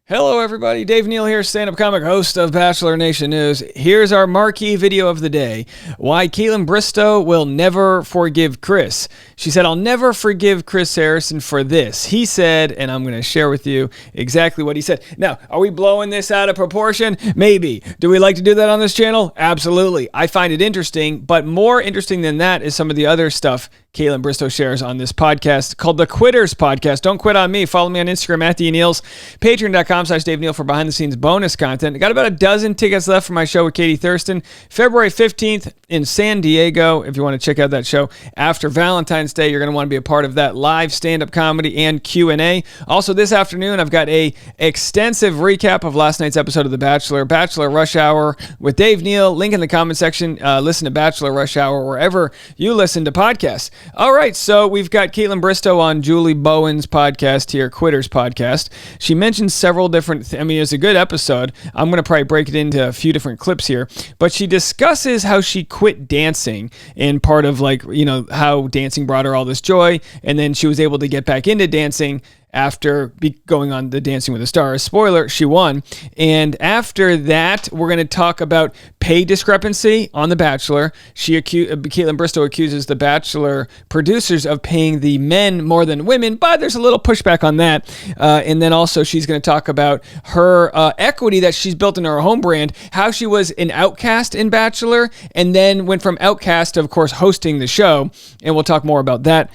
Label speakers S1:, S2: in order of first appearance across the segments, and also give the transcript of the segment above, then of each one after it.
S1: Hello everybody, Dave Neal here, stand-up comic, host of Bachelor Nation News. Here's our marquee video of the day, why Kaitlyn Bristowe will never forgive Chris. She said, I'll never forgive Chris Harrison for this. He said, and I'm going to share with you exactly what he said. Now, are we blowing this out of proportion? Maybe. Do we like to do that on this channel? Absolutely. I find it interesting, but more interesting than that is some of the other stuff Kaitlyn Bristowe shares on this podcast called The Quitters Podcast. Don't quit on me. Follow me on Instagram at @DnealS, patreon.com/Dave Neal for behind-the-scenes bonus content. I got about a dozen tickets left for my show with Katie Thurston, February 15th in San Diego. If you want to check out that show after Valentine's Day, you're going to want to be a part of that live stand-up comedy and Q&A. Also, this afternoon, I've got a extensive recap of last night's episode of The Bachelor, Bachelor Rush Hour with Dave Neal. Link in the comment section. Listen to Bachelor Rush Hour wherever you listen to podcasts. All right, so we've got Kaitlyn Bristowe on Julie Bowen's podcast here, Quitters Podcast. She mentions several different, it's a good episode. I'm going to probably break it into a few different clips here, but she discusses how she quit dancing and part of how dancing brought her all this joy, and then she was able to get back into dancing after going on the Dancing with the Stars. Spoiler, she won. And after that, we're going to talk about pay discrepancy on The Bachelor. Kaitlyn Bristowe accuses The Bachelor producers of paying the men more than women, but there's a little pushback on that. And then also she's going to talk about her equity that she's built in her home brand, how she was an outcast in Bachelor, and then went from outcast to, of course, hosting the show. And we'll talk more about that.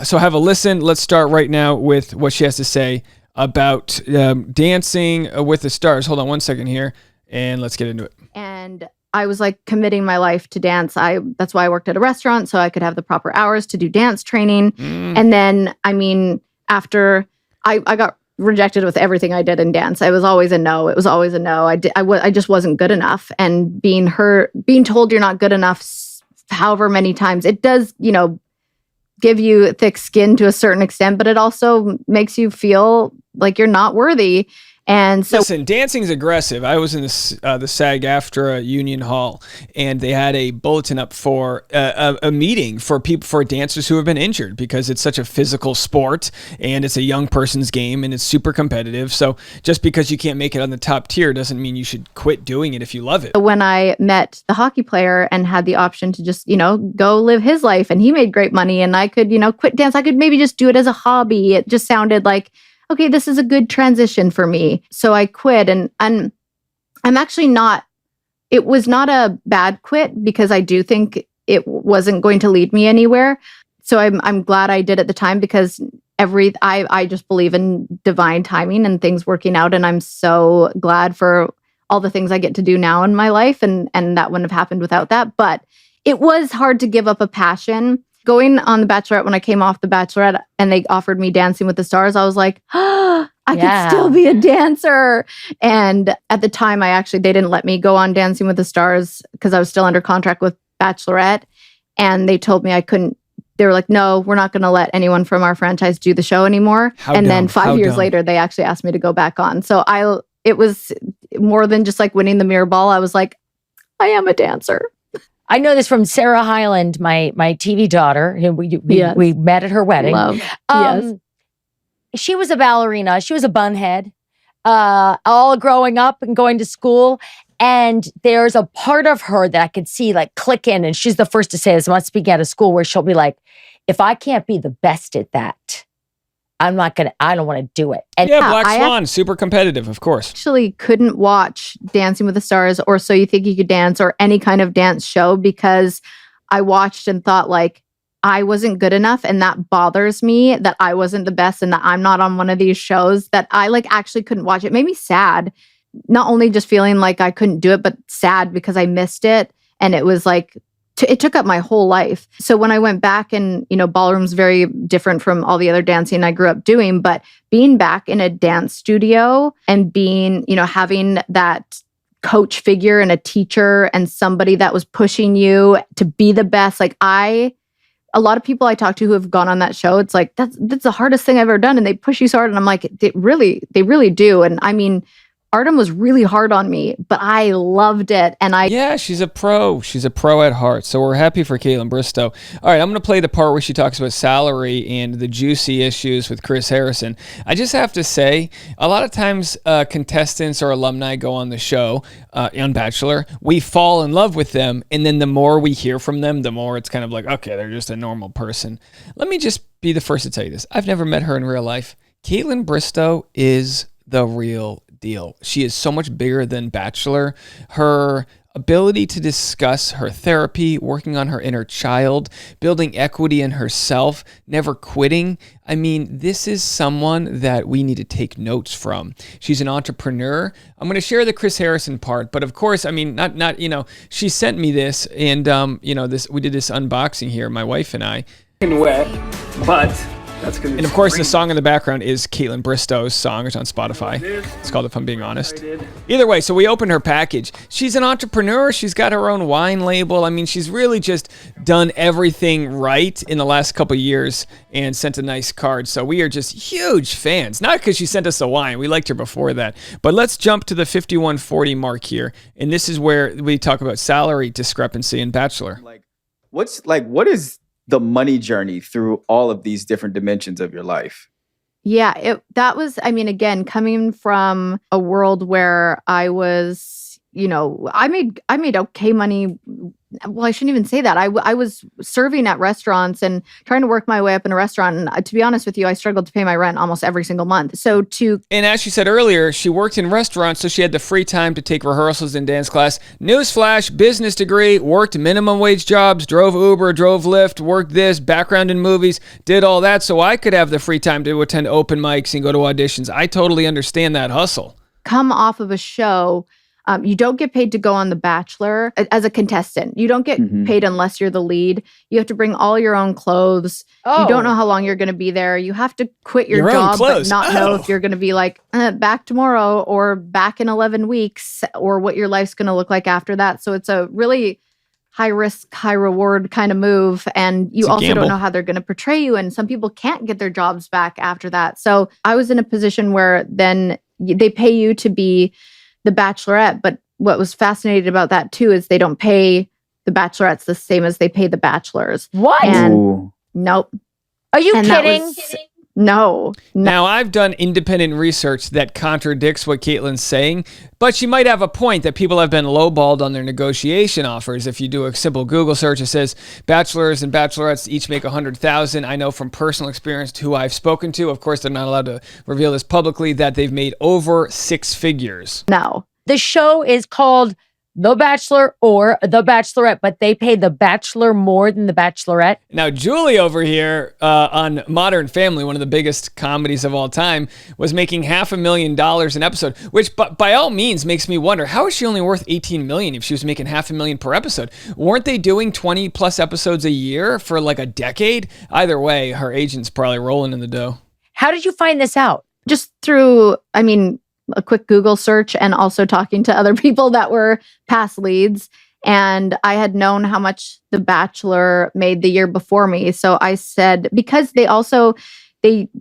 S1: So have a listen. Let's start right now with what she has to say about Dancing with the Stars. Hold on one second here, and let's get into it.
S2: And I was like committing my life to dance. That's why I worked at a restaurant, so I could have the proper hours to do dance training. And then, after I got rejected with everything I did in dance, it was always a no. It was always a no. I just wasn't good enough. And being told you're not good enough, however many times, it does, give you thick skin to a certain extent, but it also makes you feel like you're not worthy. And so,
S1: listen, dancing's aggressive. I was in the SAG-AFTRA Union Hall, and they had a bulletin up for a meeting for dancers who have been injured, because it's such a physical sport and it's a young person's game and it's super competitive. So just because you can't make it on the top tier doesn't mean you should quit doing it if you love it.
S2: When I met the hockey player and had the option to just, go live his life, and he made great money, and I could, quit dance. I could maybe just do it as a hobby. It just sounded like, okay, this is a good transition for me. So I quit, and I'm actually not, it was not a bad quit, because I do think it wasn't going to lead me anywhere. So I'm glad I did at the time, because I just believe in divine timing and things working out. And I'm so glad for all the things I get to do now in my life. And that wouldn't have happened without that. But it was hard to give up a passion. Going on The Bachelorette, when I came off The Bachelorette and they offered me Dancing with the Stars, I was like, I could still be a dancer. And at the time, they didn't let me go on Dancing with the Stars because I was still under contract with Bachelorette. And they told me I couldn't. They were like, no, we're not going to let anyone from our franchise do the show anymore. Then 5 years later, they actually asked me to go back on. So it was more than just like winning the mirror ball. I was like, I am a dancer.
S3: I know this from Sarah Hyland, my TV daughter, who we met at her wedding.
S2: Love. Yes.
S3: She was a ballerina. She was a bunhead, all growing up and going to school. And there's a part of her that I could see like click in. And she's the first to say this, I'm speaking out of school, where she'll be like, if I can't be the best at that, I don't want to do it. And
S1: Black Swan, super competitive, of course.
S2: Actually couldn't watch Dancing with the Stars or So You Think You Could Dance or any kind of dance show, because I watched and thought like I wasn't good enough, and that bothers me, that I wasn't the best and that I'm not on one of these shows, that I actually couldn't watch. It made me sad, not only just feeling like I couldn't do it, but sad because I missed it. And it was it took up my whole life. So when I went back, and, ballroom's very different from all the other dancing I grew up doing, but being back in a dance studio and being, having that coach figure and a teacher and somebody that was pushing you to be the best. A lot of people I talk to who have gone on that show, it's like, that's the hardest thing I've ever done. And they push you so hard. And I'm like, they really do. And Artem was really hard on me, but I loved it. And
S1: Yeah, she's a pro. She's a pro at heart. So we're happy for Kaitlyn Bristowe. All right, I'm going to play the part where she talks about salary and the juicy issues with Chris Harrison. I just have to say, a lot of times contestants or alumni go on the show, on Bachelor, we fall in love with them, and then the more we hear from them, the more it's kind of like, okay, they're just a normal person. Let me just be the first to tell you this. I've never met her in real life. Kaitlyn Bristowe is the real deal. She is so much bigger than Bachelor. Her ability to discuss her therapy, working on her inner child, building equity in herself, never quitting. I mean, this is someone that we need to take notes from. She's an entrepreneur. I'm going to share the Chris Harrison part, but of course, I mean, not she sent me this, and we did this unboxing here, my wife and I.
S4: Wet, but that's because.
S1: And of course, the song in the background is Kaitlyn Bristowe's song. It's on Spotify. It's called If I'm Being Honest. Either way, so we opened her package. She's an entrepreneur. She's got her own wine label. I mean, she's really just done everything right in the last couple of years and sent a nice card. So we are just huge fans. Not because she sent us a wine. We liked her before that. But let's jump to the 5140 mark here. And this is where we talk about salary discrepancy in Bachelor.
S5: What is the money journey through all of these different dimensions of your life?
S2: Yeah, that was, I mean, again, coming from a world where I was, I made okay money. Well, I shouldn't even say that. I was serving at restaurants and trying to work my way up in a restaurant. And to be honest with you, I struggled to pay my rent almost every single month. And
S1: as she said earlier, she worked in restaurants, so she had the free time to take rehearsals and dance class. Newsflash, business degree, worked minimum wage jobs, drove Uber, drove Lyft, worked this, background in movies, did all that so I could have the free time to attend open mics and go to auditions. I totally understand that hustle.
S2: Come off of a show. You don't get paid to go on The Bachelor as a contestant. You don't get paid unless you're the lead. You have to bring all your own clothes. Oh. You don't know how long you're going to be there. You have to quit your job but not know if you're going to be like back tomorrow or back in 11 weeks or what your life's going to look like after that. So it's a really high risk, high reward kind of move. And you also don't know how they're going to portray you. And some people can't get their jobs back after that. So I was in a position where then they pay you to be the Bachelorette, but what was fascinating about that too is they don't pay the Bachelorettes the same as they pay the Bachelors.
S3: What?
S2: And nope.
S3: Are you kidding?
S2: No.
S1: Now, I've done independent research that contradicts what Kaitlyn's saying, but she might have a point that people have been lowballed on their negotiation offers. If you do a simple Google search, it says bachelors and bachelorettes each make $100,000. I know from personal experience who I've spoken to, of course, they're not allowed to reveal this publicly, that they've made over six figures.
S2: No.
S3: The show is called The Bachelor or The Bachelorette, but they pay The Bachelor more than The Bachelorette.
S1: Now, Julie over here on Modern Family, one of the biggest comedies of all time, was making $500,000 an episode, which by all means makes me wonder, how is she only worth $18 million if she was making $500,000 per episode? Weren't they doing 20 plus episodes a year for like a decade? Either way, her agent's probably rolling in the dough.
S3: How did you find this out?
S2: Just through, a quick Google search and also talking to other people that were past leads. And I had known how much The Bachelor made the year before me. So I said, because they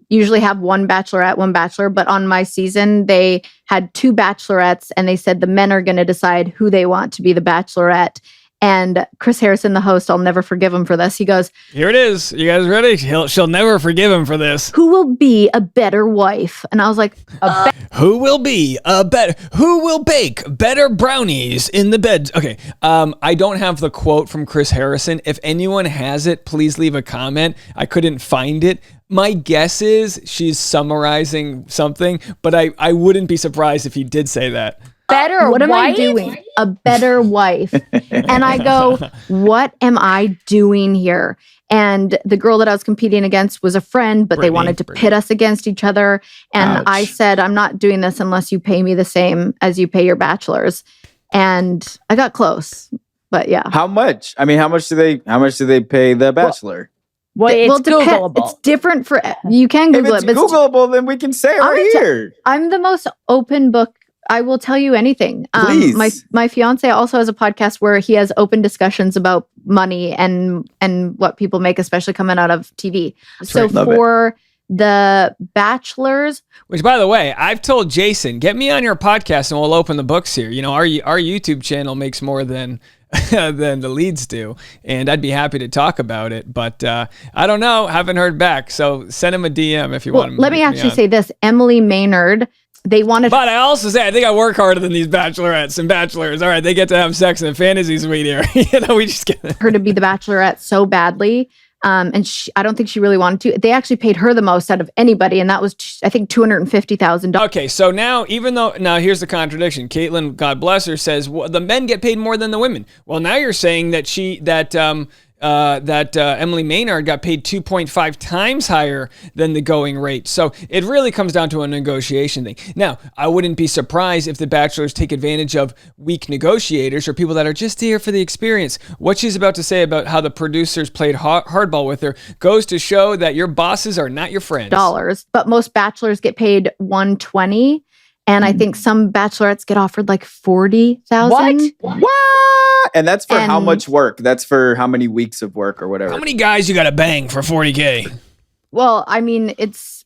S2: usually have one Bachelorette, one Bachelor, but on my season, they had two Bachelorettes and they said the men are going to decide who they want to be the Bachelorette. And Chris Harrison, the host, I'll never forgive him for this. He goes,
S1: "Here it is. You guys ready? She'll never forgive him for this.
S2: Who will be a better wife?" And I was like,
S1: "Who will be a better? Who will bake better brownies in the bed?" Okay. I don't have the quote from Chris Harrison. If anyone has it, please leave a comment. I couldn't find it. My guess is she's summarizing something, but I wouldn't be surprised if he did say that.
S3: Better
S2: what am
S3: wife?
S2: I doing? A better wife. And I go, what am I doing here? And the girl that I was competing against was a friend, but they wanted to pit us against each other. And I said, I'm not doing this unless you pay me the same as you pay your bachelors. And I got close, but yeah.
S5: How much? How much do they pay the Bachelor?
S3: Well, it's Googleable.
S2: It's different for, you can Google it.
S5: If it's Googleable, then we can say it right here.
S2: I'm the most open book. I will tell you anything.
S5: Please.
S2: My fiance also has a podcast where he has open discussions about money and what people make, especially coming out of TV. So for The Bachelors.
S1: Which, by the way, I've told Jason, get me on your podcast and we'll open the books here. You know, our YouTube channel makes more than than the leads do, and I'd be happy to talk about it. But I don't know, haven't heard back. So send him a DM if you want him.
S2: Let me actually say this: Emily Maynard. They wanted.
S1: But I also say I think I work harder than these bachelorettes and bachelors. All right, they get to have sex in a fantasy suite here. You know, we just get
S2: her to be the Bachelorette so badly. And I don't think she really wanted to. They actually paid her the most out of anybody, and that was, I think, $250,000.
S1: Okay, so now, here's the contradiction. Kaitlyn, God bless her, says the men get paid more than the women. Well, now you're saying that Emily Maynard got paid 2.5 times higher than the going rate. So it really comes down to a negotiation thing. Now, I wouldn't be surprised if the bachelors take advantage of weak negotiators or people that are just here for the experience. What she's about to say about how the producers played hardball with her goes to show that your bosses are not your friends.
S2: But most bachelors get paid $120,000. And I think some bachelorettes get offered like $40,000.
S5: What? And that's for how much work? That's for how many weeks of work or whatever?
S1: How many guys you got to bang for $40K?
S2: Well, I mean, it's...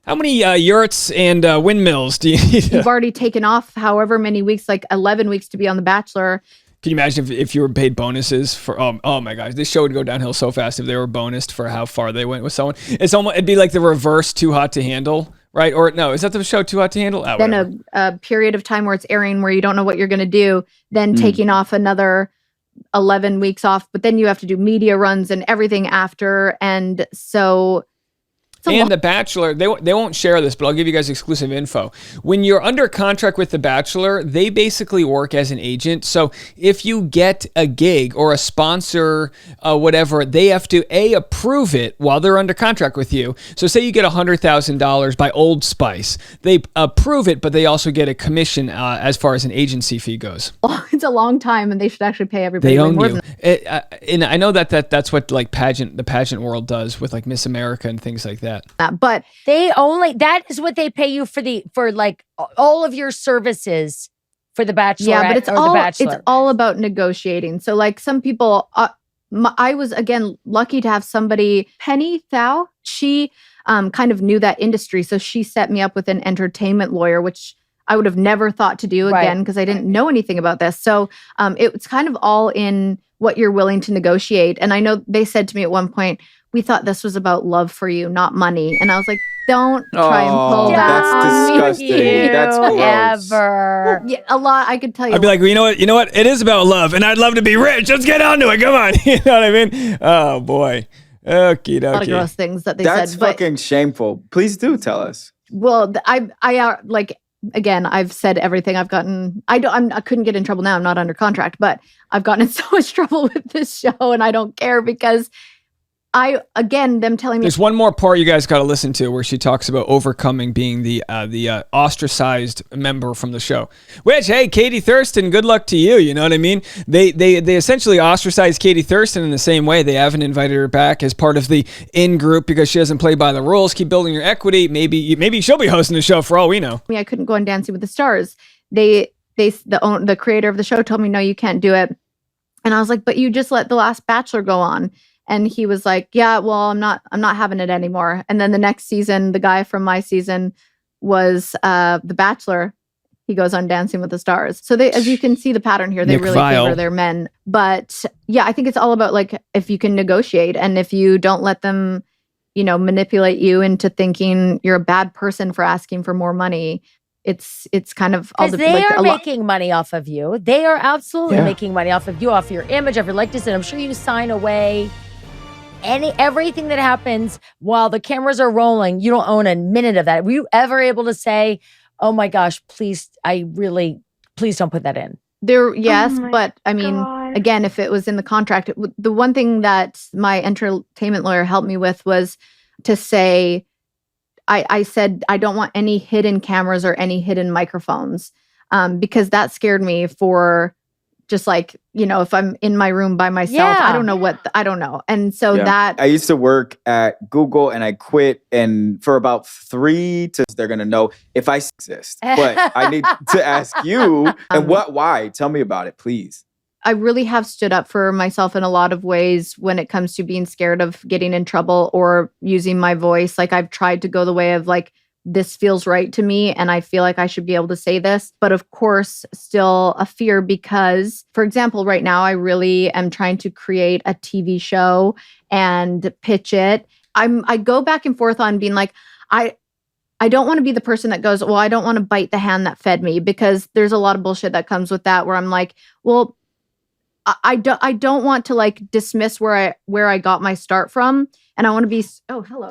S1: How many yurts and windmills do you need?
S2: You've already taken off however many weeks, like 11 weeks to be on The Bachelor.
S1: Can you imagine if you were paid bonuses for, oh my gosh, this show would go downhill so fast if they were bonused for how far they went with someone. It'd be like the reverse Too Hot to Handle. Right? Or no, is that the show Too Hot to Handle? Oh,
S2: then a period of time where it's airing where you don't know what you're going to do, then taking off another 11 weeks off, but then you have to do media runs and everything after. And so...
S1: And The Bachelor, they won't share this, but I'll give you guys exclusive info. When you're under contract with The Bachelor, they basically work as an agent. So if you get a gig or a sponsor, whatever, they have to approve it while they're under contract with you. So say you get $100,000 by Old Spice, they approve it, but they also get a commission as far as an agency fee goes.
S2: It's a long time, and they should actually pay everybody.
S1: They own
S2: more
S1: you. And I know that's what like the pageant world does with like Miss America and things like that.
S2: But
S3: that is what they pay you for like all of your services for the Bachelorette.
S2: Yeah, but
S3: it's
S2: all about negotiating. So like some people, I was again lucky to have somebody, Penny Thao. She kind of knew that industry, so she set me up with an entertainment lawyer, which I would have never thought to do again because I didn't know anything about this. So it's kind of all in what you're willing to negotiate. And I know they said to me at one point, we thought this was about love for you, not money. And I was like, don't try and pull that
S5: that's
S2: on
S5: disgusting.
S2: me.
S5: That's gross.
S3: Ever.
S2: Yeah, a lot. I could tell you.
S1: I'd be like, well, you know what? It is about love, and I'd love to be rich. Let's get on to it. Come on. You know what I mean? Oh, boy. Okie dokie.
S2: A lot of gross things that they said.
S5: That's fucking shameful. Please do tell us.
S2: Well, I like, again, I've said everything I've gotten. I couldn't get in trouble now. I'm not under contract, but I've gotten in so much trouble with this show, and I don't care because them telling me.
S1: There's one more part you guys got to listen to where she talks about overcoming being the ostracized member from the show. Which, hey, Katie Thurston, good luck to you. You know what I mean? They essentially ostracized Katie Thurston in the same way. They haven't invited her back as part of the in group because she doesn't play by the rules. Keep building your equity. Maybe she'll be hosting the show for all we know.
S2: I couldn't go on Dancing with the Stars. The creator of the show told me, no, you can't do it. And I was like, but you just let The Last Bachelor go on. And he was like, yeah, well, I'm not having it anymore. And then the next season, the guy from my season was The Bachelor. He goes on Dancing with the Stars. So they, as you can see the pattern here, they really favor their men. But yeah, I think it's all about like, if you can negotiate and if you don't let them, manipulate you into thinking you're a bad person for asking for more money. It's kind of all
S3: because they are making money off of you. They are absolutely making money off of you, off your image, off your likeness. And I'm sure you sign away everything that happens while the cameras are rolling. You don't own a minute of that. Were you ever able to say, "Oh my gosh, please don't put that in"?
S2: But I mean, again, if it was in the contract, the one thing that my entertainment lawyer helped me with was to say, I said, I don't want any hidden cameras or any hidden microphones, because that scared me for just like, if I'm in my room by myself, I don't know. And so that
S5: I used to work at Google and I quit. And for about 3 to they're going to know if I exist, but I need to ask you and why? Tell me about it, please.
S2: I really have stood up for myself in a lot of ways when it comes to being scared of getting in trouble or using my voice. Like I've tried to go the way of like, this feels right to me and I feel like I should be able to say this. But of course, still a fear because, for example, right now I really am trying to create a TV show and pitch it. I go back and forth on being like, I don't want to be the person that goes, well, I don't want to bite the hand that fed me, because there's a lot of bullshit that comes with that where I'm like, well, I don't want to like dismiss where I got my start from, and I want to be. Oh, hello.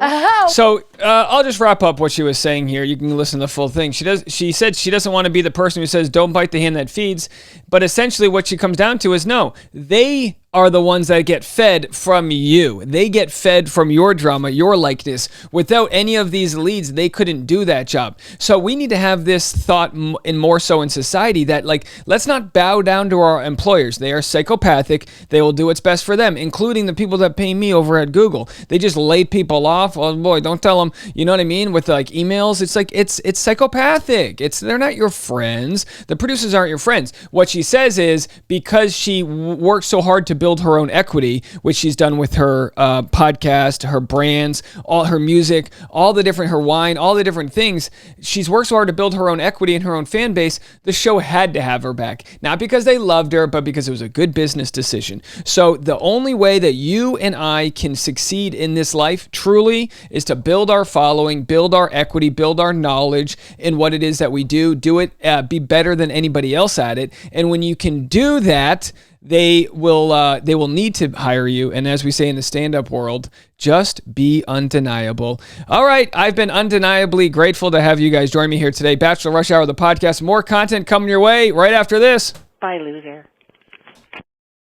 S1: So I'll just wrap up what she was saying here. You can listen to the full thing. She said she doesn't want to be the person who says don't bite the hand that feeds, but essentially what she comes down to is no, they are the ones that get fed from you. They get fed from your drama, your likeness. Without any of these leads, they couldn't do that job. So we need to have this thought and more so in society that like, let's not bow down to our employers. They are psychopathic. They will do what's best for them, including the people that pay me over at Google. They just lay people off. Oh boy, don't tell them, you know what I mean? With like emails, it's like, it's psychopathic. They're not your friends. The producers aren't your friends. What she says is because she works so hard to build her own equity, which she's done with her podcast, her brands, all her music, all the different, her wine, all the different things. She's worked so hard to build her own equity and her own fan base. The show had to have her back. Not because they loved her, but because it was a good business decision. So the only way that you and I can succeed in this life truly is to build our following, build our equity, build our knowledge in what it is that we do it, be better than anybody else at it. And when you can do that, they will need to hire you. And as we say in the stand-up world, just be undeniable. All right, I've been undeniably grateful to have you guys join me here today. Bachelor Rush Hour, the podcast. More content coming your way right after this.
S6: Bye, loser.